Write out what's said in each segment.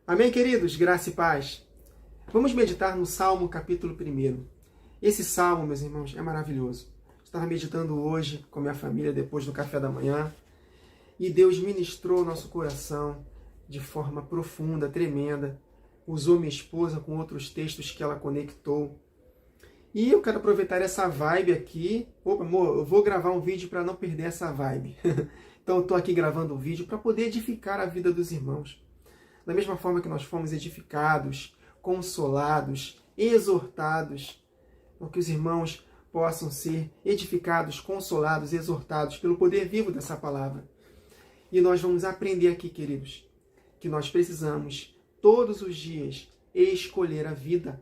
Amém, queridos? Graça e paz. Vamos meditar no Salmo capítulo 1. Esse salmo, meus irmãos, é maravilhoso. Estava meditando hoje com minha família depois do café da manhã e Deus ministrou nosso coração de forma profunda, tremenda. Usou minha esposa com outros textos que ela conectou. E eu quero aproveitar essa vibe aqui. Opa, amor, eu vou gravar um vídeo para não perder essa vibe. Então eu estou aqui gravando um vídeo para poder edificar a vida dos irmãos. Da mesma forma que nós fomos edificados, consolados, exortados, para que os irmãos possam ser edificados, consolados, exortados pelo poder vivo dessa palavra. E nós vamos aprender aqui, queridos, que nós precisamos todos os dias escolher a vida,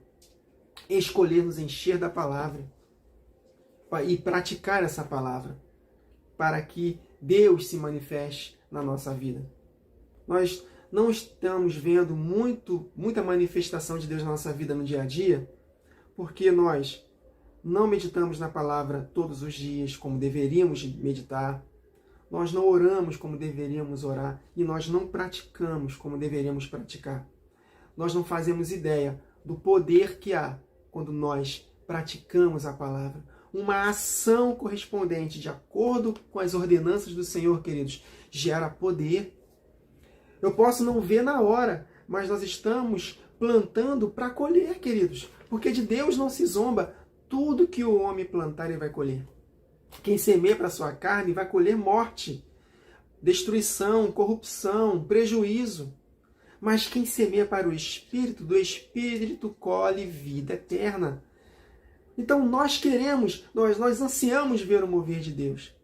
escolher nos encher da palavra e praticar essa palavra, para que Deus se manifeste na nossa vida. Nós não estamos vendo muita manifestação de Deus na nossa vida no dia a dia, porque nós não meditamos na palavra todos os dias como deveríamos meditar, nós não oramos como deveríamos orar e nós não praticamos como deveríamos praticar. Nós não fazemos ideia do poder que há quando nós praticamos a palavra. Uma ação correspondente, de acordo com as ordenanças do Senhor, queridos, gera poder. Eu posso não ver na hora, mas nós estamos plantando para colher, queridos. Porque de Deus não se zomba. Tudo que o homem plantar, ele vai colher. Quem semeia para a sua carne vai colher morte, destruição, corrupção, prejuízo. Mas quem semeia para o Espírito, do Espírito colhe vida eterna. Então nós queremos, nós ansiamos ver o mover de Deus.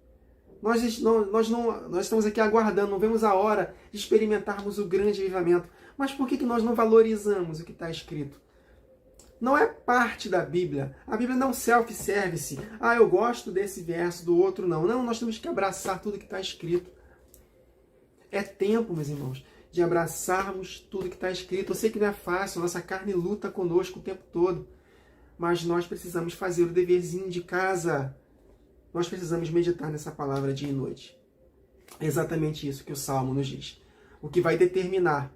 Nós estamos aqui aguardando, não vemos a hora de experimentarmos o grande avivamento. Mas por que nós não valorizamos o que está escrito? Não é parte da Bíblia. A Bíblia não self-service. Ah, eu gosto desse verso, do outro não. Não, nós temos que abraçar tudo que está escrito. É tempo, meus irmãos, de abraçarmos tudo que está escrito. Eu sei que não é fácil, nossa carne luta conosco o tempo todo. Mas nós precisamos fazer o deverzinho de casa. Nós precisamos meditar nessa palavra dia e noite. É exatamente isso que o Salmo nos diz. O que vai determinar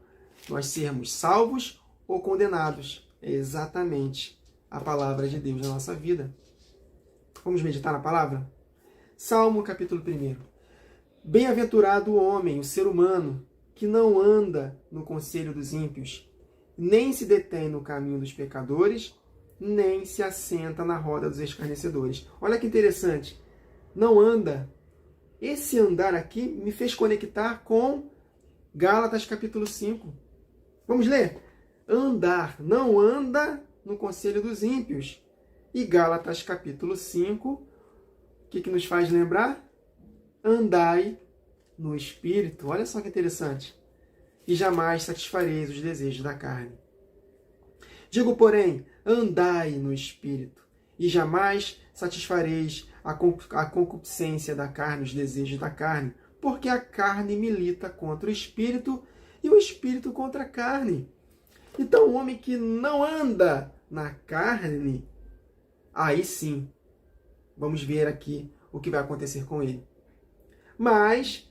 nós sermos salvos ou condenados é exatamente a palavra de Deus na nossa vida. Vamos meditar na palavra? Salmo capítulo 1. Bem-aventurado o homem, o ser humano, que não anda no conselho dos ímpios, nem se detém no caminho dos pecadores, nem se assenta na roda dos escarnecedores. Olha que interessante. Não anda. Esse andar aqui me fez conectar com Gálatas capítulo 5. Vamos ler? Andar. Não anda no conselho dos ímpios. E Gálatas capítulo 5, o que nos faz lembrar? Andai no Espírito. Olha só que interessante. E jamais satisfareis os desejos da carne. Digo, porém, andai no Espírito, e jamais satisfareis a concupiscência da carne, os desejos da carne, porque a carne milita contra o Espírito, e o Espírito contra a carne. Então, o homem que não anda na carne, aí sim, vamos ver aqui o que vai acontecer com ele. Mas,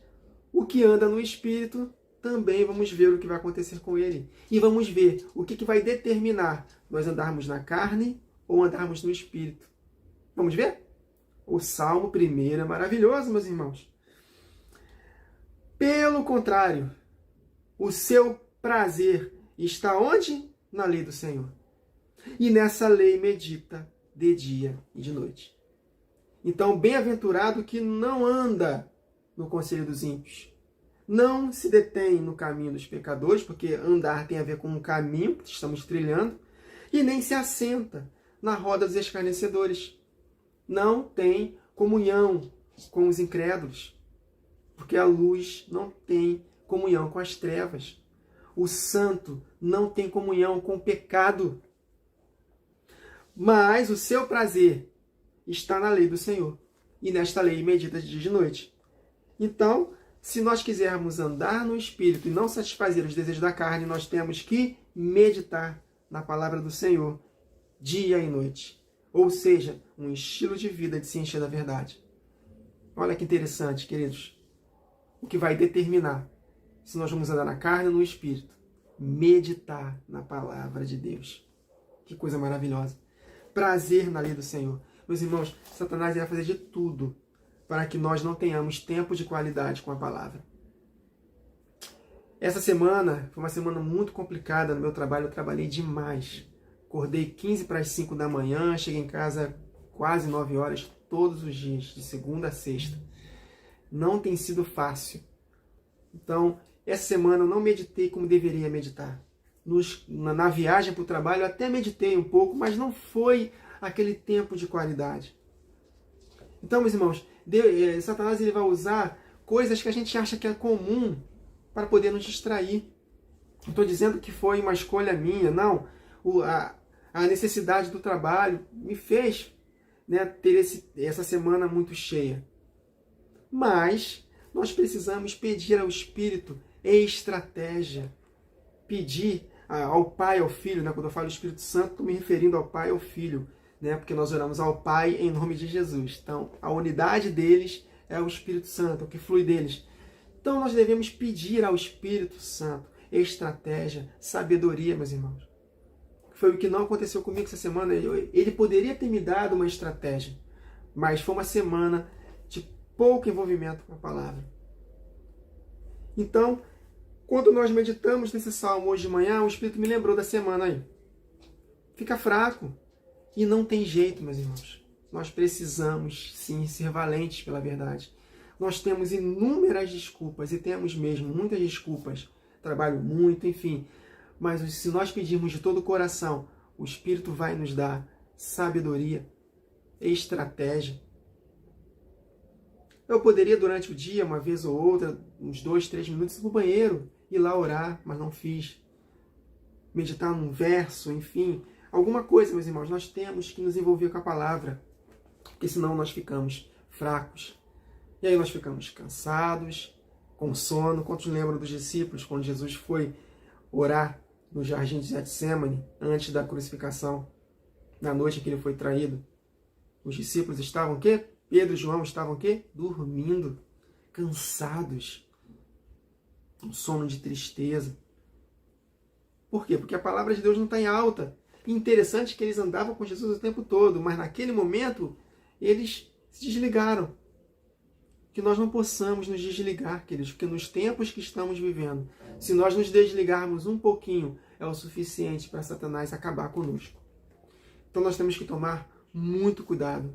o que anda no Espírito, também vamos ver o que vai acontecer com ele. E vamos ver o que vai determinar nós andarmos na carne ou andarmos no Espírito. Vamos ver? O Salmo 1 é maravilhoso, meus irmãos. Pelo contrário, o seu prazer está onde? Na lei do Senhor. E nessa lei medita de dia e de noite. Então, bem-aventurado que não anda no conselho dos ímpios. Não se detém no caminho dos pecadores, porque andar tem a ver com um caminho que estamos trilhando, e nem se assenta na roda dos escarnecedores. Não tem comunhão com os incrédulos, porque a luz não tem comunhão com as trevas. O santo não tem comunhão com o pecado. Mas o seu prazer está na lei do Senhor, e nesta lei medita de dia e de noite. Então, se nós quisermos andar no Espírito e não satisfazer os desejos da carne, nós temos que meditar na palavra do Senhor dia e noite. Ou seja, um estilo de vida de se encher da verdade. Olha que interessante, queridos. O que vai determinar se nós vamos andar na carne ou no Espírito meditar na palavra de Deus. Que coisa maravilhosa. Prazer na lei do Senhor. Meus irmãos, Satanás vai fazer de tudo para que nós não tenhamos tempo de qualidade com a palavra. Essa semana foi uma semana muito complicada no meu trabalho. Eu trabalhei demais. Acordei 15 para as 5 da manhã, cheguei em casa quase 9 horas todos os dias, de segunda a sexta. Não tem sido fácil. Então, essa semana eu não meditei como deveria meditar. Na viagem para o trabalho eu até meditei um pouco, mas não foi aquele tempo de qualidade. Então, meus irmãos, Satanás ele vai usar coisas que a gente acha que é comum para poder nos distrair. Não estou dizendo que foi uma escolha minha, não. A necessidade do trabalho me fez, né, ter essa semana muito cheia. Mas nós precisamos pedir ao Espírito estratégia. Pedir ao Pai, ao Filho, né? Quando eu falo Espírito Santo, estou me referindo ao Pai e ao Filho, né? Porque nós oramos ao Pai em nome de Jesus. Então, a unidade deles é o Espírito Santo, o que flui deles. Então, nós devemos pedir ao Espírito Santo estratégia, sabedoria, meus irmãos. Foi o que não aconteceu comigo essa semana. Ele poderia ter me dado uma estratégia, mas foi uma semana de pouco envolvimento com a palavra. Então, quando nós meditamos nesse salmo hoje de manhã, o Espírito me lembrou da semana aí. Fica fraco. E não tem jeito, meus irmãos. Nós precisamos, sim, ser valentes pela verdade. Nós temos inúmeras desculpas, e temos mesmo muitas desculpas. Trabalho muito, enfim. Mas se nós pedirmos de todo o coração, o Espírito vai nos dar sabedoria, estratégia. Eu poderia, durante o dia, uma vez ou outra, uns 2, 3 minutos, ir para o banheiro, ir lá orar, mas não fiz. Meditar num verso, enfim, alguma coisa, meus irmãos. Nós temos que nos envolver com a palavra, porque senão nós ficamos fracos. E aí nós ficamos cansados, com sono. Quantos lembram dos discípulos, quando Jesus foi orar no jardim de Getsemane, antes da crucificação, na noite em que ele foi traído? Os discípulos estavam o quê? Pedro e João estavam o quê? Dormindo, cansados, um sono de tristeza. Por quê? Porque a palavra de Deus não está em alta. E interessante que eles andavam com Jesus o tempo todo, mas naquele momento eles se desligaram. Que nós não possamos nos desligar, queridos, porque nos tempos que estamos vivendo, se nós nos desligarmos um pouquinho, é o suficiente para Satanás acabar conosco. Então nós temos que tomar muito cuidado.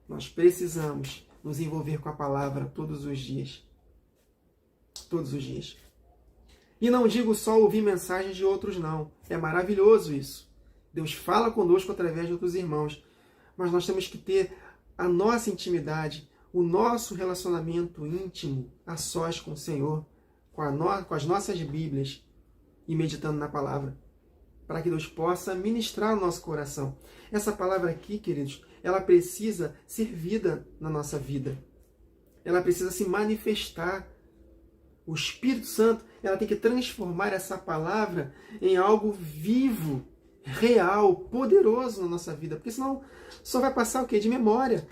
Nós precisamos nos envolver com a palavra todos os dias. Todos os dias. E não digo só ouvir mensagens de outros, não. É maravilhoso isso. Deus fala conosco através de outros irmãos. Mas nós temos que ter a nossa intimidade, o nosso relacionamento íntimo, a sós com o Senhor, com as nossas Bíblias e meditando na palavra, para que Deus possa ministrar o nosso coração. Essa palavra aqui, queridos, ela precisa ser vida na nossa vida. Ela precisa se manifestar. O Espírito Santo, ela tem que transformar essa palavra em algo vivo, real, poderoso na nossa vida. Porque senão só vai passar o quê? De memória.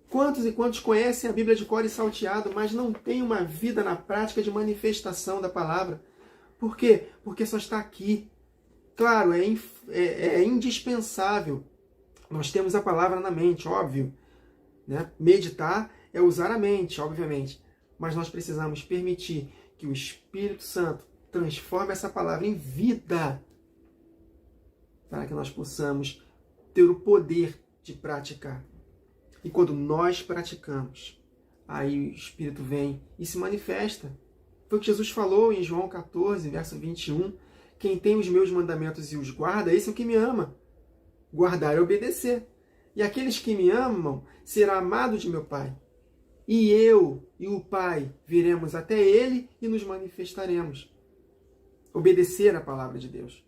Quantos e quantos conhecem a Bíblia de cor e salteado, mas não tem uma vida na prática de manifestação da palavra? Por quê? Porque só está aqui. Claro, é indispensável. Nós temos a palavra na mente, óbvio. Né? Meditar é usar a mente, obviamente. Mas nós precisamos permitir que o Espírito Santo transforme essa palavra em vida, para que nós possamos ter o poder de praticar. E quando nós praticamos, aí o Espírito vem e se manifesta. Foi o que Jesus falou em João 14, verso 21. Quem tem os meus mandamentos e os guarda, esse é o que me ama. Guardar é obedecer. E aqueles que me amam será amado de meu Pai. E eu e o Pai viremos até Ele e nos manifestaremos. Obedecer a palavra de Deus.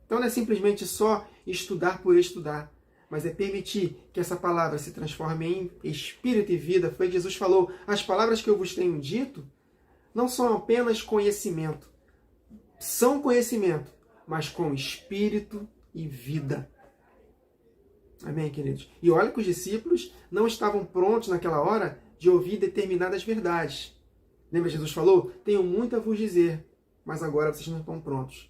Então não é simplesmente só estudar por estudar, mas é permitir que essa palavra se transforme em espírito e vida. Foi o que Jesus falou. As palavras que eu vos tenho dito não são apenas conhecimento. São conhecimento, mas com espírito e vida. Amém, queridos? E olha que os discípulos não estavam prontos naquela hora de ouvir determinadas verdades. Lembra que Jesus falou? Tenho muito a vos dizer, mas agora vocês não estão prontos.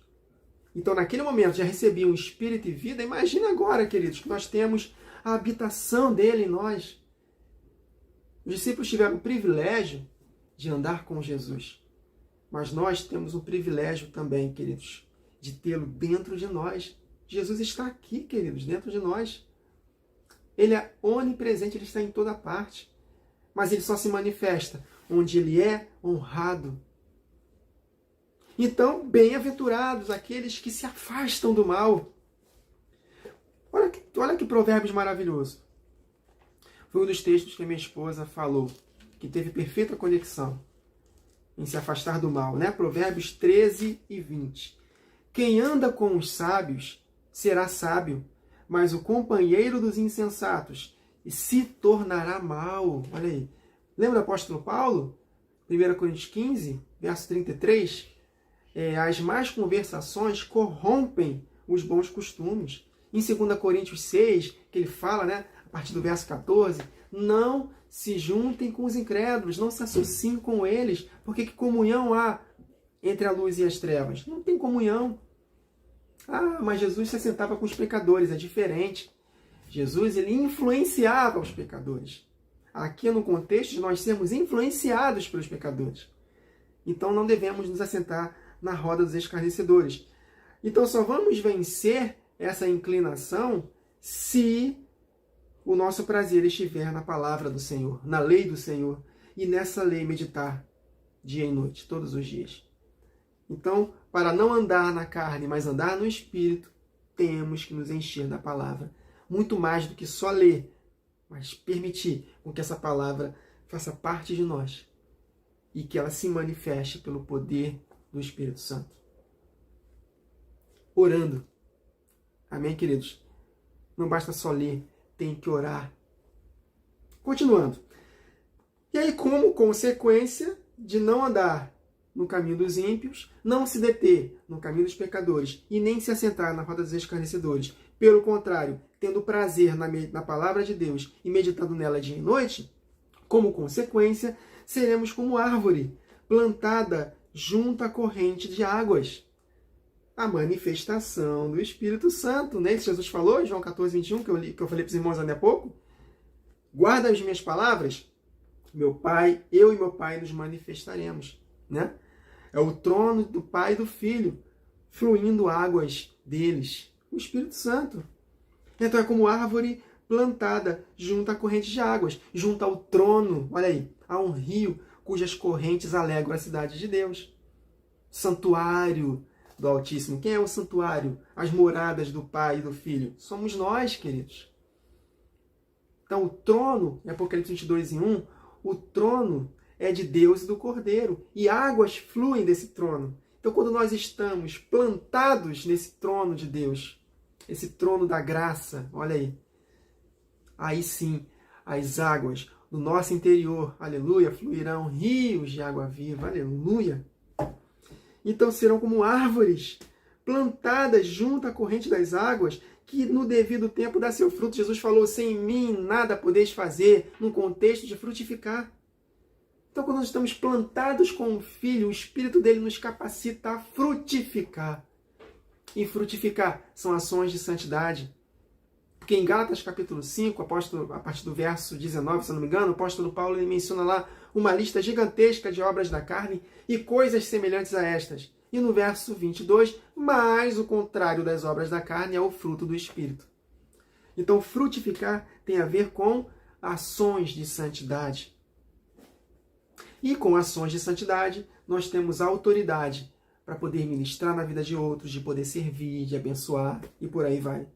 Então, naquele momento, já recebiam espírito e vida. Imagina agora, queridos, que nós temos a habitação dele em nós. Os discípulos tiveram o privilégio de andar com Jesus. Mas nós temos o privilégio também, queridos, de tê-lo dentro de nós. Jesus está aqui, queridos, dentro de nós. Ele é onipresente, ele está em toda parte. Mas ele só se manifesta onde ele é honrado. Então, bem-aventurados aqueles que se afastam do mal. Olha que provérbios maravilhoso. Foi um dos textos que a minha esposa falou, que teve perfeita conexão em se afastar do mal, né? Provérbios 13 e 20. Quem anda com os sábios será sábio, mas o companheiro dos insensatos se tornará mau. Olha aí. Lembra do apóstolo Paulo? 1 Coríntios 15, verso 33. As más conversações corrompem os bons costumes. Em 2 Coríntios 6, que ele fala, né, a partir do verso 14, não se juntem com os incrédulos, não se associem com eles, porque que comunhão há entre a luz e as trevas? Não tem comunhão. Ah, mas Jesus se assentava com os pecadores, é diferente. Jesus, ele influenciava os pecadores. Aqui no contexto de nós sermos influenciados pelos pecadores. Então não devemos nos assentar na roda dos escarnecedores. Então só vamos vencer essa inclinação se o nosso prazer estiver na palavra do Senhor, na lei do Senhor, e nessa lei meditar dia e noite, todos os dias. Então, para não andar na carne, mas andar no Espírito, temos que nos encher da palavra. Muito mais do que só ler, mas permitir com que essa palavra faça parte de nós e que ela se manifeste pelo poder do Espírito Santo. Orando. Amém, queridos? Não basta só ler, tem que orar. Continuando. E aí, como consequência de não andar no caminho dos ímpios, não se deter no caminho dos pecadores e nem se assentar na roda dos escarnecedores, pelo contrário, tendo prazer na palavra de Deus e meditando nela dia e noite, como consequência, seremos como árvore plantada junto à corrente de águas. A manifestação do Espírito Santo, né? Isso Jesus falou em João 14, 21, que eu falei para os irmãos ainda há pouco. Guarda as minhas palavras, meu Pai, eu e meu Pai nos manifestaremos, né? É o trono do Pai e do Filho, fluindo águas deles, o Espírito Santo. Então é como árvore plantada junto à corrente de águas, junto ao trono, olha aí, há um rio cujas correntes alegram a cidade de Deus. Santuário do Altíssimo. Quem é o santuário? As moradas do Pai e do Filho. Somos nós, queridos. Então o trono, em Apocalipse 22, 1, o trono é de Deus e do Cordeiro, e águas fluem desse trono. Então quando nós estamos plantados nesse trono de Deus, esse trono da graça, olha aí sim, as águas no nosso interior, aleluia, fluirão rios de água viva, aleluia. Então serão como árvores plantadas junto à corrente das águas, que no devido tempo dá seu fruto. Jesus falou, sem mim nada podeis fazer, num contexto de frutificar. Então quando nós estamos plantados com o Filho, o Espírito dele nos capacita a frutificar. E frutificar são ações de santidade. Porque em Gálatas capítulo 5, a partir do verso 19, se não me engano, o apóstolo Paulo ele menciona lá uma lista gigantesca de obras da carne e coisas semelhantes a estas. E no verso 22, mas o contrário das obras da carne é o fruto do Espírito. Então, frutificar tem a ver com ações de santidade. E com ações de santidade, nós temos autoridade para poder ministrar na vida de outros, de poder servir, de abençoar e por aí vai.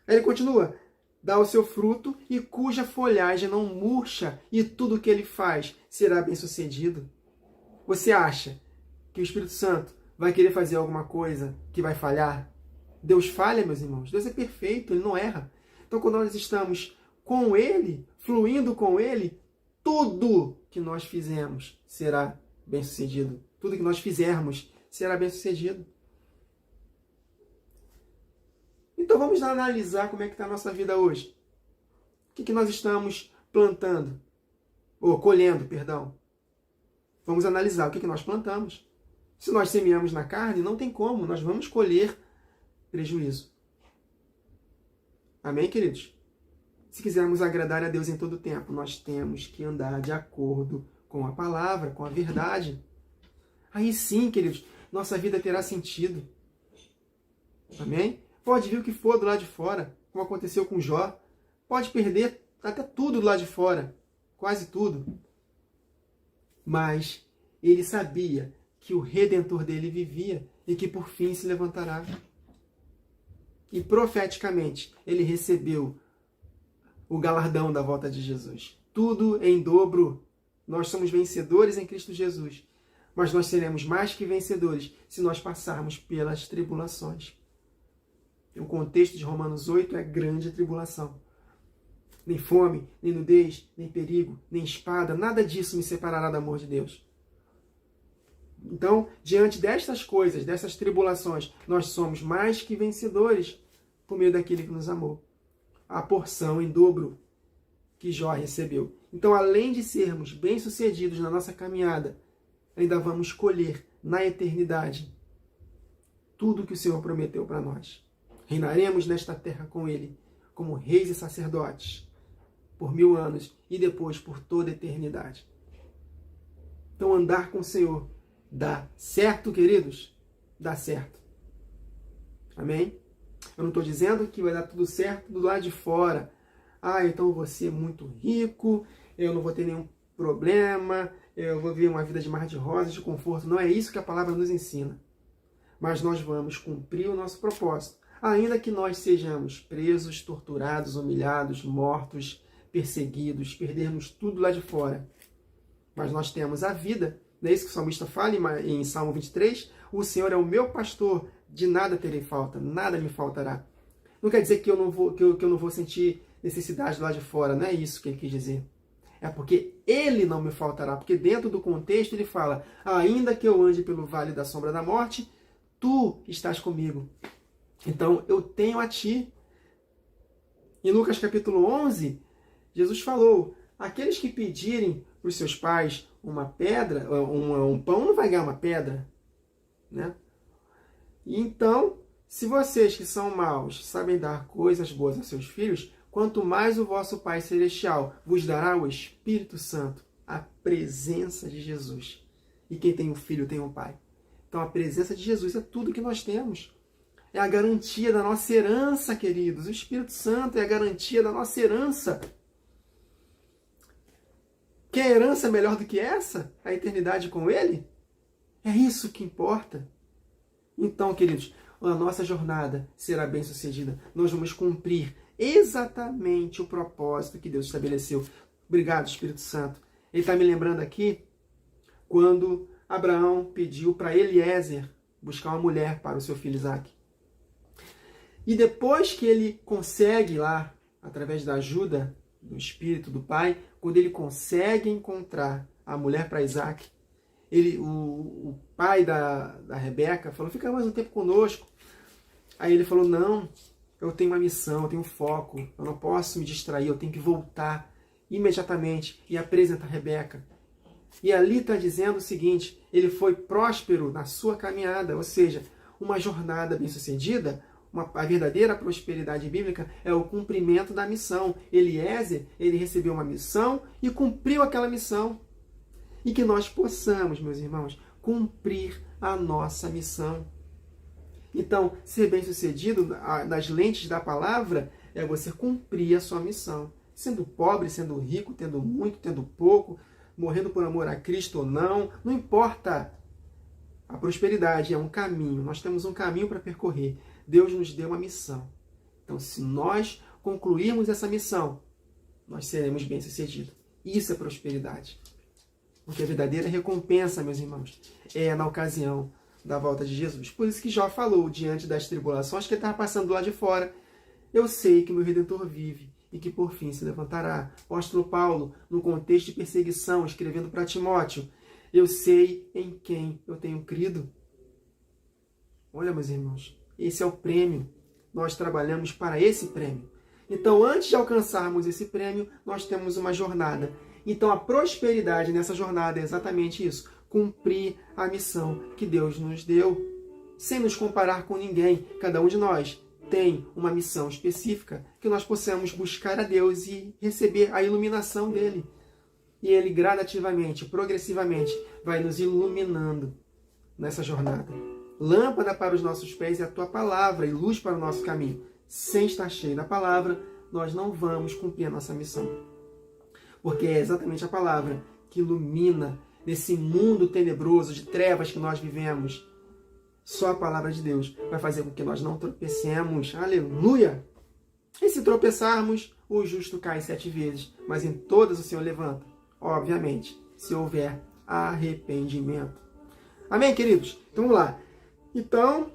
Ele continua, dá o seu fruto e cuja folhagem não murcha e tudo o que ele faz será bem sucedido. Você acha que o Espírito Santo vai querer fazer alguma coisa que vai falhar? Deus falha, meus irmãos. Deus é perfeito, ele não erra. Então quando nós estamos com ele, fluindo com ele, tudo que nós fizemos será bem sucedido. Tudo que nós fizermos será bem sucedido. Então vamos analisar como é que está a nossa vida hoje. O que nós estamos plantando? Ou colhendo, perdão. Vamos analisar o que nós plantamos. Se nós semeamos na carne, não tem como, nós vamos colher prejuízo. Amém, queridos? Se quisermos agradar a Deus em todo tempo, nós temos que andar de acordo com a palavra, com a verdade. Aí sim, queridos, nossa vida terá sentido. Amém? Pode vir o que for do lado de fora, como aconteceu com Jó. Pode perder até tudo do lado de fora, quase tudo. Mas ele sabia que o Redentor dele vivia e que por fim se levantará. E profeticamente ele recebeu o galardão da volta de Jesus. Tudo em dobro. Nós somos vencedores em Cristo Jesus. Mas nós seremos mais que vencedores se nós passarmos pelas tribulações. O contexto de Romanos 8 é grande tribulação. Nem fome, nem nudez, nem perigo, nem espada, nada disso me separará do amor de Deus. Então, diante destas coisas, dessas tribulações, nós somos mais que vencedores por meio daquele que nos amou. A porção em dobro que Jó recebeu. Então, além de sermos bem-sucedidos na nossa caminhada, ainda vamos colher na eternidade tudo que o Senhor prometeu para nós. Reinaremos nesta terra com Ele, como reis e sacerdotes, por 1000 anos e depois por toda a eternidade. Então, andar com o Senhor dá certo, queridos? Dá certo. Amém? Eu não estou dizendo que vai dar tudo certo do lado de fora. Ah, então eu vou ser muito rico, eu não vou ter nenhum problema, eu vou viver uma vida de mar de rosas, de conforto. Não é isso que a palavra nos ensina. Mas nós vamos cumprir o nosso propósito. Ainda que nós sejamos presos, torturados, humilhados, mortos, perseguidos, perdermos tudo lá de fora. Mas nós temos a vida. Não é isso que o salmista fala em Salmo 23? O Senhor é o meu pastor, de nada terei falta, nada me faltará. Não quer dizer que eu não vou sentir necessidade lá de fora, não é isso que ele quis dizer. É porque Ele não me faltará, porque dentro do contexto ele fala, ainda que eu ande pelo vale da sombra da morte, Tu estás comigo. Então eu tenho a Ti. Em Lucas capítulo 11, Jesus falou, aqueles que pedirem para os seus pais uma pedra, um pão, não vai ganhar uma pedra, né? Então, se vocês que são maus sabem dar coisas boas aos seus filhos, quanto mais o vosso Pai Celestial vos dará o Espírito Santo, a presença de Jesus. E quem tem um filho tem um pai. Então a presença de Jesus é tudo que nós temos. É a garantia da nossa herança, queridos. O Espírito Santo é a garantia da nossa herança. Quer herança melhor do que essa? A eternidade com Ele? É isso que importa. Então, queridos, a nossa jornada será bem sucedida. Nós vamos cumprir exatamente o propósito que Deus estabeleceu. Obrigado, Espírito Santo. Ele está me lembrando aqui quando Abraão pediu para Eliezer buscar uma mulher para o seu filho Isaque. E depois que ele consegue lá, através da ajuda do Espírito do Pai, quando ele consegue encontrar a mulher para Isaque, o pai da Rebeca falou, fica mais um tempo conosco. Aí ele falou, não, eu tenho uma missão, eu tenho um foco, eu não posso me distrair, eu tenho que voltar imediatamente e apresentar a Rebeca. E ali está dizendo o seguinte, ele foi próspero na sua caminhada, ou seja, uma jornada bem-sucedida, a verdadeira prosperidade bíblica é o cumprimento da missão. Eliezer, ele recebeu uma missão e cumpriu aquela missão. E que nós possamos, meus irmãos, cumprir a nossa missão. Então, ser bem-sucedido nas lentes da palavra é você cumprir a sua missão. Sendo pobre, sendo rico, tendo muito, tendo pouco, morrendo por amor a Cristo ou não importa. A prosperidade é um caminho, nós temos um caminho para percorrer. Deus nos deu uma missão. Então, se nós concluirmos essa missão, nós seremos bem-sucedidos. Isso é prosperidade. Porque a verdadeira recompensa, meus irmãos, é na ocasião da volta de Jesus. Por isso que Jó falou, diante das tribulações que ele estava passando lá de fora, eu sei que meu Redentor vive e que por fim se levantará. O apóstolo Paulo, no contexto de perseguição, escrevendo para Timóteo, eu sei em quem eu tenho crido. Olha, meus irmãos, esse é o prêmio. Nós trabalhamos para esse prêmio. Então, antes de alcançarmos esse prêmio, nós temos uma jornada. Então, a prosperidade nessa jornada é exatamente isso. cumprir a missão que Deus nos deu, sem nos comparar com ninguém. Cada um de nós tem uma missão específica, que nós possamos buscar a Deus e receber a iluminação dele. E ele gradativamente, progressivamente, vai nos iluminando nessa jornada. Lâmpada para os nossos pés é a tua palavra e luz para o nosso caminho. Sem estar cheio da palavra, nós não vamos cumprir a nossa missão. Porque é exatamente a palavra que ilumina nesse mundo tenebroso de trevas que nós vivemos. Só a palavra de Deus vai fazer com que nós não tropecemos. Aleluia! E se tropeçarmos, o justo cai 7 vezes, mas em todas o Senhor levanta. Obviamente, se houver arrependimento. Amém, queridos? Então vamos lá. Então,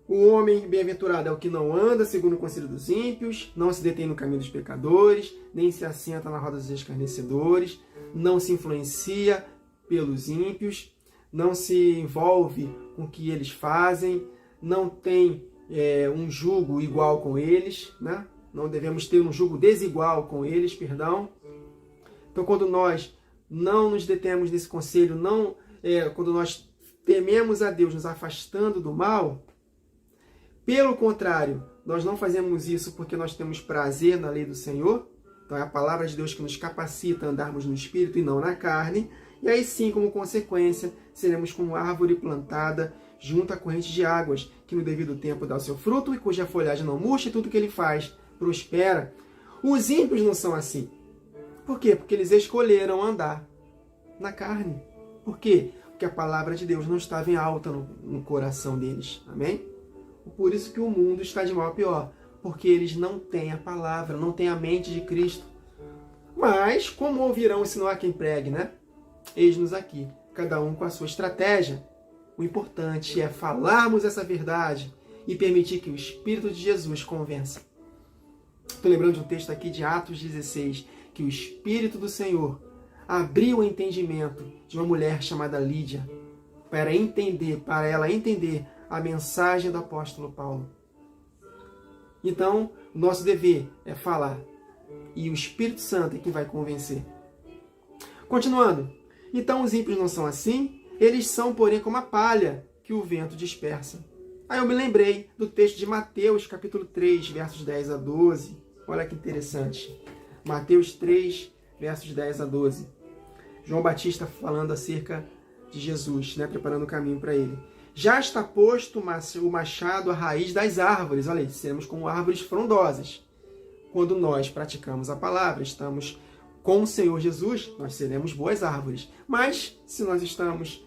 o homem bem-aventurado é o que não anda segundo o conselho dos ímpios, não se detém no caminho dos pecadores, nem se assenta na roda dos escarnecedores, não se influencia pelos ímpios, não se envolve com o que eles fazem, não tem um jugo igual com eles, né? Não devemos ter um jugo desigual com eles, perdão. Então, quando nós não nos detemos nesse conselho, quando nós tememos a Deus nos afastando do mal, pelo contrário, nós não fazemos isso porque nós temos prazer na lei do Senhor. Então é a palavra de Deus que nos capacita a andarmos no Espírito e não na carne. E aí sim, como consequência, seremos como árvore plantada junto à corrente de águas, que no devido tempo dá o seu fruto e cuja folhagem não murcha e tudo que ele faz prospera. Os ímpios não são assim. Por quê? Porque eles escolheram andar na carne. Por quê? Porque a palavra de Deus não estava em alta no coração deles. Amém? Por isso que o mundo está de mal a pior. Porque eles não têm a palavra, não têm a mente de Cristo. Mas, como ouvirão se não há quem pregue, né? Eis-nos aqui, cada um com a sua estratégia. O importante é falarmos essa verdade e permitir que o Espírito de Jesus convença. Estou lembrando de um texto aqui de Atos 16, que o Espírito do Senhor abriu o entendimento de uma mulher chamada Lídia, para ela entender a mensagem do apóstolo Paulo. Então, o nosso dever é falar, e o Espírito Santo é quem vai convencer. Continuando, então os ímpios não são assim, eles são, porém, como a palha que o vento dispersa. Aí eu me lembrei do texto de Mateus, capítulo 3, versos 10 a 12. Olha que interessante. Mateus 3, versos 10 a 12. João Batista falando acerca de Jesus, né, preparando o caminho para ele. Já está posto o machado à raiz das árvores. Olha aí, seremos como árvores frondosas. Quando nós praticamos a palavra, estamos com o Senhor Jesus, nós seremos boas árvores. Mas, se nós estamos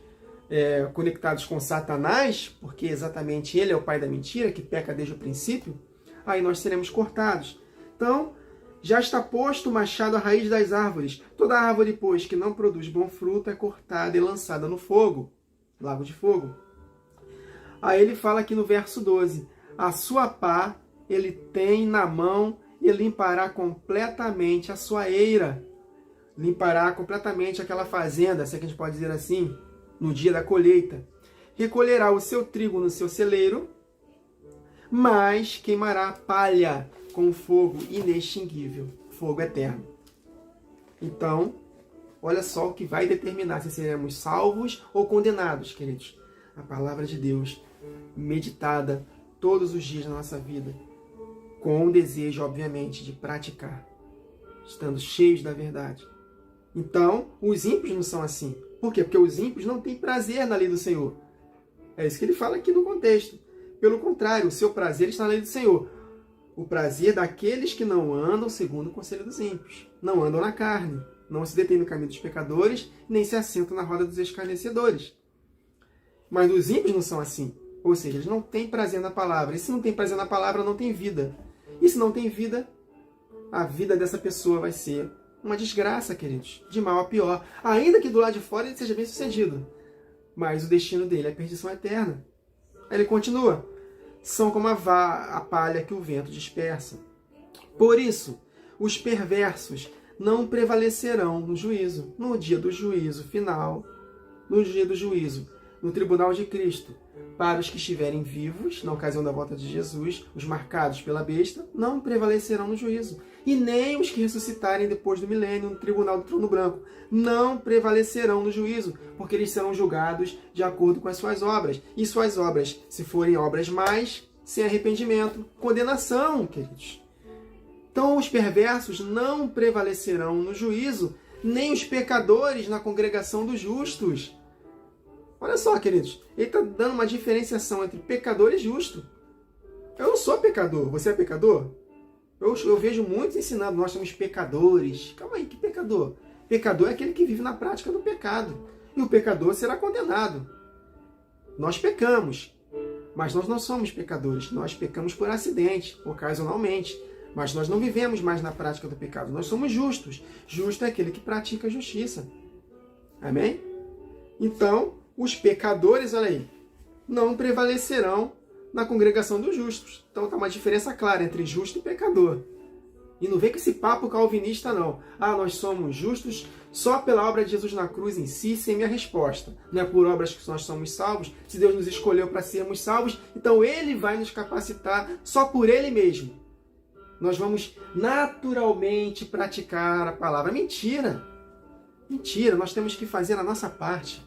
conectados com Satanás, porque exatamente ele é o pai da mentira, que peca desde o princípio, aí nós seremos cortados. Então, já está posto o machado à raiz das árvores. Toda árvore, pois, que não produz bom fruto é cortada e lançada no fogo, lago de fogo. Aí ele fala aqui no verso 12, a sua pá ele tem na mão e limpará completamente a sua eira. Limpará completamente aquela fazenda, se é que a gente pode dizer assim, no dia da colheita. Recolherá o seu trigo no seu celeiro, mas queimará a palha com fogo inextinguível, fogo eterno. Então, olha só o que vai determinar se seremos salvos ou condenados, queridos. A palavra de Deus, meditada todos os dias na nossa vida, com o desejo, obviamente, de praticar, estando cheios da verdade. Então, os ímpios não são assim. Por quê? Porque os ímpios não têm prazer na lei do Senhor. É isso que ele fala aqui no contexto. Pelo contrário, o seu prazer está na lei do Senhor. O prazer daqueles que não andam segundo o conselho dos ímpios. Não andam na carne, não se detêm no caminho dos pecadores, nem se assentam na roda dos escarnecedores. Mas os ímpios não são assim. Ou seja, eles não têm prazer na palavra. E se não tem prazer na palavra, não tem vida. E se não tem vida, a vida dessa pessoa vai ser uma desgraça, queridos. De mal a pior. Ainda que do lado de fora ele seja bem sucedido. Mas o destino dele é a perdição eterna. Aí ele continua. São como a palha que o vento dispersa. Por isso, os perversos não prevalecerão no juízo. No dia do juízo final, no dia do juízo, no tribunal de Cristo. Para os que estiverem vivos, na ocasião da volta de Jesus, os marcados pela besta, não prevalecerão no juízo. E nem os que ressuscitarem depois do milênio no tribunal do trono branco não prevalecerão no juízo, porque eles serão julgados de acordo com as suas obras. E suas obras, se forem obras más, sem arrependimento, condenação, queridos. Então os perversos não prevalecerão no juízo, nem os pecadores na congregação dos justos. Olha só, queridos, ele está dando uma diferenciação entre pecador e justo. Eu não sou pecador, você é pecador? Eu vejo muitos ensinando, nós somos pecadores. Calma aí, que pecador? Pecador é aquele que vive na prática do pecado. E o pecador será condenado. Nós pecamos, mas nós não somos pecadores. Nós pecamos por acidente, ocasionalmente. Mas nós não vivemos mais na prática do pecado. Nós somos justos. Justo é aquele que pratica a justiça. Amém? Então, os pecadores, olha aí, não prevalecerão na congregação dos justos. Então está uma diferença clara entre justo e pecador. E não vem com esse papo calvinista, não. Ah, nós somos justos só pela obra de Jesus na cruz em si, sem minha resposta. Não é por obras que nós somos salvos. Se Deus nos escolheu para sermos salvos, então Ele vai nos capacitar só por Ele mesmo. Nós vamos naturalmente praticar a palavra. Mentira! Mentira, nós temos que fazer a nossa parte.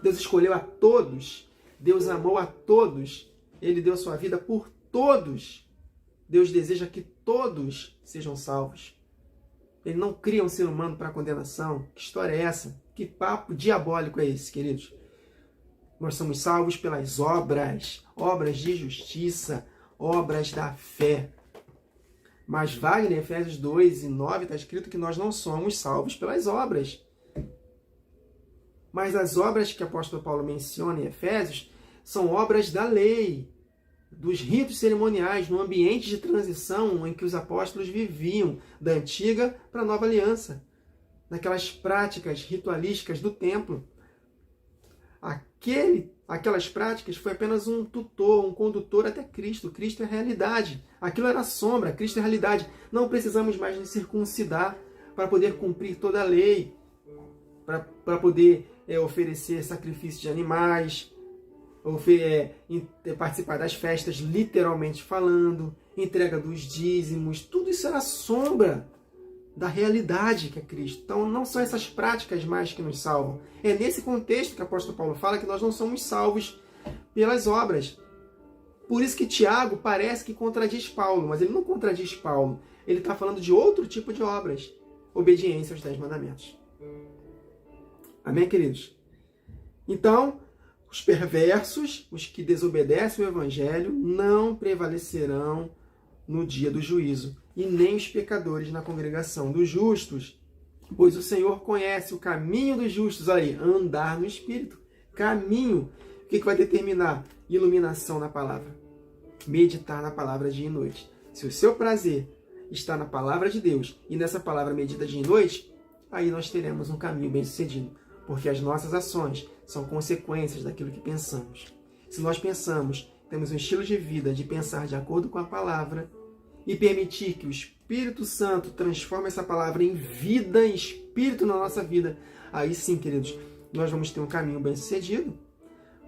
Deus escolheu a todos, Deus amou a todos, Ele deu sua vida por todos. Deus deseja que todos sejam salvos. Ele não cria um ser humano para condenação. Que história é essa? Que papo diabólico é esse, queridos? Nós somos salvos pelas obras, obras de justiça, obras da fé. Mas Wagner, Efésios 2:9, está escrito que nós não somos salvos pelas obras. Mas as obras que o apóstolo Paulo menciona em Efésios são obras da lei, dos ritos cerimoniais, no ambiente de transição em que os apóstolos viviam, da antiga para a nova aliança, naquelas práticas ritualísticas do templo. Aquelas práticas foi apenas um tutor, um condutor até Cristo. Cristo é a realidade. Aquilo era sombra, Cristo é a realidade. Não precisamos mais nos circuncidar para poder cumprir toda a lei, para poder oferecer sacrifício de animais, participar das festas, literalmente falando, entrega dos dízimos. Tudo isso era sombra da realidade que é Cristo. Então não são essas práticas mais que nos salvam. É nesse contexto que o apóstolo Paulo fala que nós não somos salvos pelas obras. Por isso que Tiago parece que contradiz Paulo, mas ele não contradiz Paulo. Ele está falando de outro tipo de obras. Obediência aos 10 mandamentos. Amém, queridos? Então, os perversos, os que desobedecem o evangelho, não prevalecerão no dia do juízo, e nem os pecadores na congregação dos justos, pois o Senhor conhece o caminho dos justos. Olha aí, andar no Espírito. Caminho. O que vai determinar? Iluminação na palavra. Meditar na palavra dia e noite. Se o seu prazer está na palavra de Deus e nessa palavra medita dia e noite, aí nós teremos um caminho bem sucedido, porque as nossas ações são consequências daquilo que pensamos. Se nós pensamos, temos um estilo de vida de pensar de acordo com a palavra e permitir que o Espírito Santo transforme essa palavra em vida, em espírito na nossa vida, aí sim, queridos, nós vamos ter um caminho bem sucedido,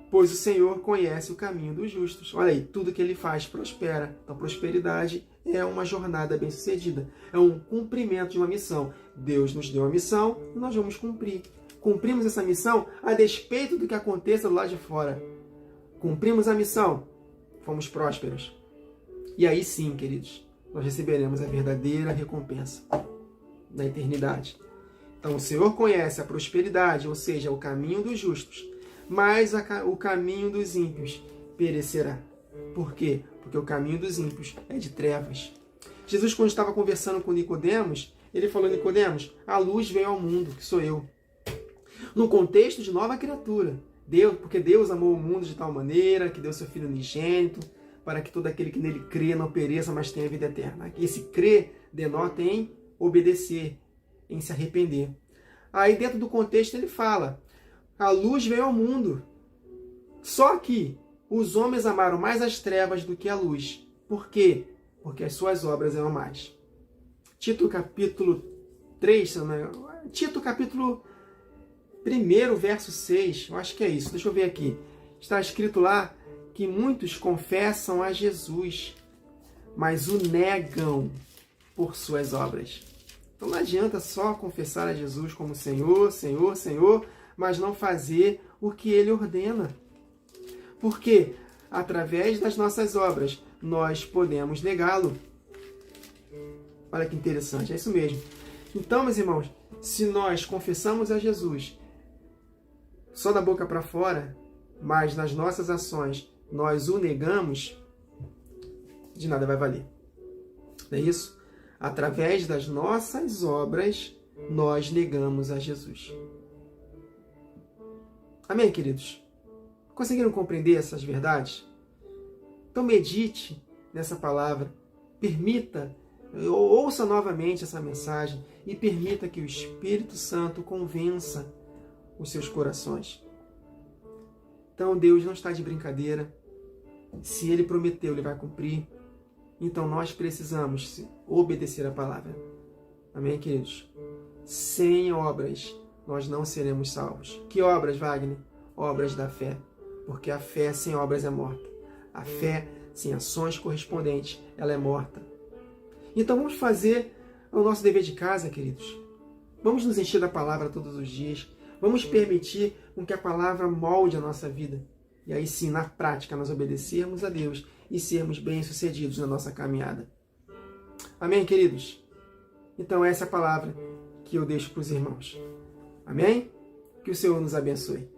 pois o Senhor conhece o caminho dos justos. Olha aí, tudo que Ele faz prospera. Então, prosperidade é uma jornada bem sucedida, é um cumprimento de uma missão. Deus nos deu uma missão e nós vamos cumprir. Cumprimos essa missão a despeito do que aconteça do lado de fora. Cumprimos a missão, fomos prósperos. E aí sim, queridos, nós receberemos a verdadeira recompensa na eternidade. Então o Senhor conhece a prosperidade, ou seja, o caminho dos justos, mas o caminho dos ímpios perecerá. Por quê? Porque o caminho dos ímpios é de trevas. Jesus, quando estava conversando com Nicodemos, ele falou: Nicodemos, a luz veio ao mundo, que sou eu. No contexto de nova criatura. Porque Deus amou o mundo de tal maneira que deu seu Filho unigênito, para que todo aquele que nele crê não pereça, mas tenha vida eterna. Esse crer denota em obedecer, em se arrepender. Aí dentro do contexto ele fala: a luz veio ao mundo. Só que os homens amaram mais as trevas do que a luz. Por quê? Porque as suas obras eram mais. Tito capítulo 3, Tito capítulo 1, verso 6, eu acho que é isso, deixa eu ver aqui. Está escrito lá que muitos confessam a Jesus, mas o negam por suas obras. Então não adianta só confessar a Jesus como Senhor, Senhor, Senhor, mas não fazer o que Ele ordena. Porque através das nossas obras nós podemos negá-lo. Olha que interessante, é isso mesmo. Então, meus irmãos, se nós confessamos a Jesus só da boca para fora, mas nas nossas ações nós o negamos, de nada vai valer. Não é isso? Através das nossas obras, nós negamos a Jesus. Amém, queridos? Conseguiram compreender essas verdades? Então medite nessa palavra, permita, ouça novamente essa mensagem e permita que o Espírito Santo convença os seus corações. Então Deus não está de brincadeira. Se Ele prometeu, Ele vai cumprir. Então nós precisamos obedecer a palavra. Amém, queridos? Sem obras, nós não seremos salvos. Que obras, Wagner? Obras da fé. Porque a fé sem obras é morta. A fé sem ações correspondentes, ela é morta. Então vamos fazer o nosso dever de casa, queridos. Vamos nos encher da palavra todos os dias. Vamos permitir com que a palavra molde a nossa vida. E aí sim, na prática, nós obedecermos a Deus e sermos bem-sucedidos na nossa caminhada. Amém, queridos? Então essa é a palavra que eu deixo para os irmãos. Amém? Que o Senhor nos abençoe.